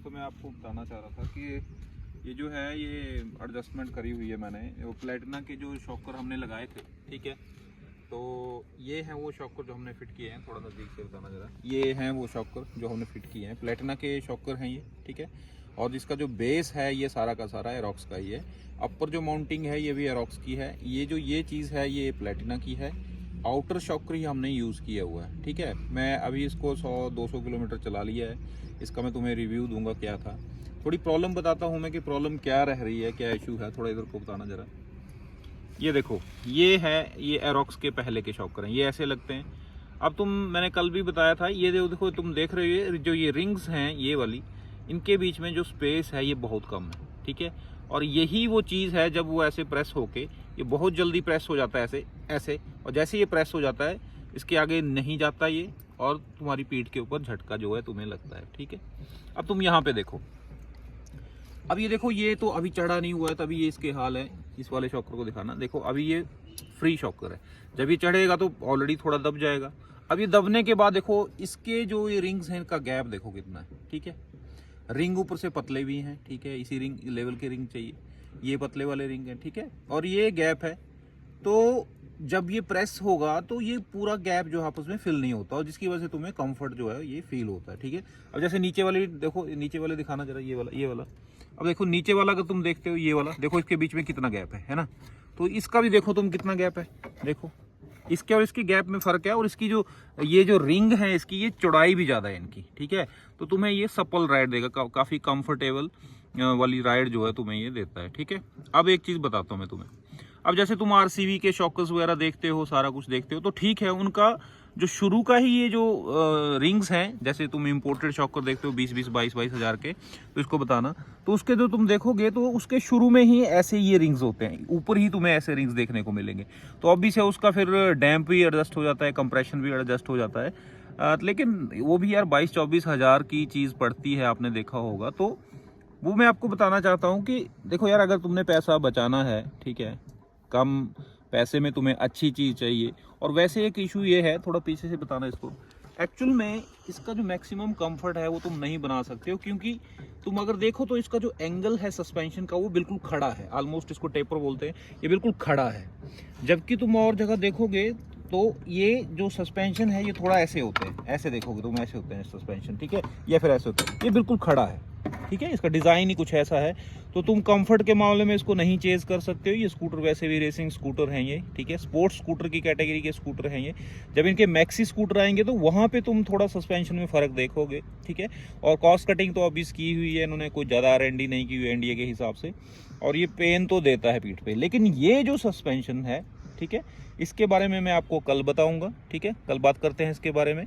दोस्तों मैं आपको बताना चाह रहा था कि ये जो है ये एडजस्टमेंट करी हुई है मैंने, वो प्लेटिना के जो शॉकर हमने लगाए थे, ठीक है। तो ये हैं वो शॉकर जो हमने फिट किए हैं, थोड़ा नज़दीक से बताना ज़रा। ये हैं वो शॉकर जो हमने फिट किए हैं, प्लेटिना के शॉकर हैं ये, ठीक है। और इसका जो बेस है ये सारा का सारा एरोक्स का ही है। अपर जो माउंटिंग है ये भी एरोक्स की है। ये चीज़ है ये प्लेटिना की है। आउटर शॉकर ही हमने यूज़ किया हुआ है, ठीक है। मैं अभी इसको 100-200 किलोमीटर चला लिया है। इसका मैं तुम्हें रिव्यू दूंगा क्या था। थोड़ी प्रॉब्लम बताता हूँ मैं कि प्रॉब्लम क्या रह रही है, क्या इशू है, थोड़ा इधर को बताना ज़रा। ये देखो, ये है, ये एरोक्स के पहले के शॉकर हैं, ये ऐसे लगते हैं। अब मैंने कल भी बताया था, ये देखो तुम देख रहे हो जो ये रिंग्स हैं ये वाली, इनके बीच में जो स्पेस है ये बहुत कम है, ठीक है। और यही वो चीज़ है, जब वो ऐसे प्रेस होके ये बहुत जल्दी प्रेस हो जाता है ऐसे ऐसे, और जैसे ये प्रेस हो जाता है इसके आगे नहीं जाता ये, और तुम्हारी पीठ के ऊपर झटका जो है तुम्हें लगता है, ठीक है। अब तुम यहाँ पे देखो, अब ये देखो, ये तो अभी चढ़ा नहीं हुआ है तभी ये इसके हाल है। इस वाले शॉकर को दिखाना, देखो अभी ये फ्री शॉकर है, जब ये चढ़ेगा तो ऑलरेडी थोड़ा दब जाएगा। अब ये दबने के बाद देखो इसके जो ये रिंग्स हैं इनका गैप देखो कितना है, ठीक है। रिंग ऊपर से पतले भी हैं, ठीक है, इसी रिंग लेवल के रिंग चाहिए, ये पतले वाले रिंग हैं, ठीक है। और ये गैप है, तो जब ये प्रेस होगा तो ये पूरा गैप जो आपस में फिल नहीं होता, और जिसकी वजह से तुम्हें कंफर्ट जो है ये फील होता है, ठीक है। अब जैसे नीचे वाले देखो, नीचे वाले दिखाना जरा, ये वाला। अब देखो नीचे वाला अगर तुम देखते हो, ये वाला देखो इसके बीच में कितना गैप है ना। तो इसका भी देखो तुम कितना गैप है, देखो इसके और इसके गैप में फर्क है। और इसकी जो ये जो रिंग है इसकी, ये चौड़ाई भी ज़्यादा है इनकी, ठीक है। तो तुम्हें ये सपल राइड देगा, काफ़ी कंफर्टेबल वाली राइड जो है तुम्हें ये देता है, ठीक है। अब एक चीज़ बताता हूँ मैं तुम्हें, अब जैसे तुम आरसीवी के शॉकर्स वगैरह देखते हो, सारा कुछ देखते हो, तो ठीक है, उनका जो शुरू का ही ये जो रिंग्स हैं, जैसे तुम इंपोर्टेड शॉकर देखते हो 20-22 हज़ार के, तो इसको बताना, तो उसके जो तुम देखोगे तो उसके शुरू में ही ऐसे ये रिंग्स होते हैं, ऊपर ही तुम्हें ऐसे रिंग्स देखने को मिलेंगे। तो अब से उसका फिर डैम्प भी एडजस्ट हो जाता है, कंप्रेशन भी एडजस्ट हो जाता है। लेकिन वो भी यार 22-24 हज़ार की चीज़ पड़ती है, आपने देखा होगा। तो वो मैं आपको बताना चाहता हूँ कि देखो यार, अगर तुमने पैसा बचाना है, ठीक है, कम पैसे में तुम्हें अच्छी चीज़ चाहिए। और वैसे एक इशू ये है, थोड़ा पीछे से बताना इसको, एक्चुअल में इसका जो मैक्सिमम कंफर्ट है वो तुम नहीं बना सकते हो, क्योंकि तुम अगर देखो तो इसका जो एंगल है सस्पेंशन का वो बिल्कुल खड़ा है, ऑलमोस्ट इसको टेपर बोलते हैं, ये बिल्कुल खड़ा है। जबकि तुम और जगह देखोगे तो ये जो सस्पेंशन है ये थोड़ा ऐसे होते हैं, ऐसे देखोगे तुम, ऐसे होते हैं सस्पेंशन, ठीक है, या फिर ऐसे होते हैं, ये बिल्कुल खड़ा है, ठीक है। इसका डिज़ाइन ही कुछ ऐसा है, तो तुम कंफर्ट के मामले में इसको नहीं चेज कर सकते हो। ये स्कूटर वैसे भी रेसिंग स्कूटर हैं ये, ठीक है, स्पोर्ट्स स्कूटर की कैटेगरी के स्कूटर हैं ये। जब इनके मैक्सी स्कूटर आएंगे तो वहाँ पे तुम थोड़ा सस्पेंशन में फ़र्क देखोगे, ठीक है। और कॉस्ट कटिंग तो अभी की हुई है इन्होंने, कोई ज़्यादा R&D नहीं की हुई एनडीए के हिसाब से, और ये पेन तो देता है पीठ पे। लेकिन ये जो सस्पेंशन है, ठीक है, इसके बारे में मैं आपको कल बताऊँगा, ठीक है, कल बात करते हैं इसके बारे में।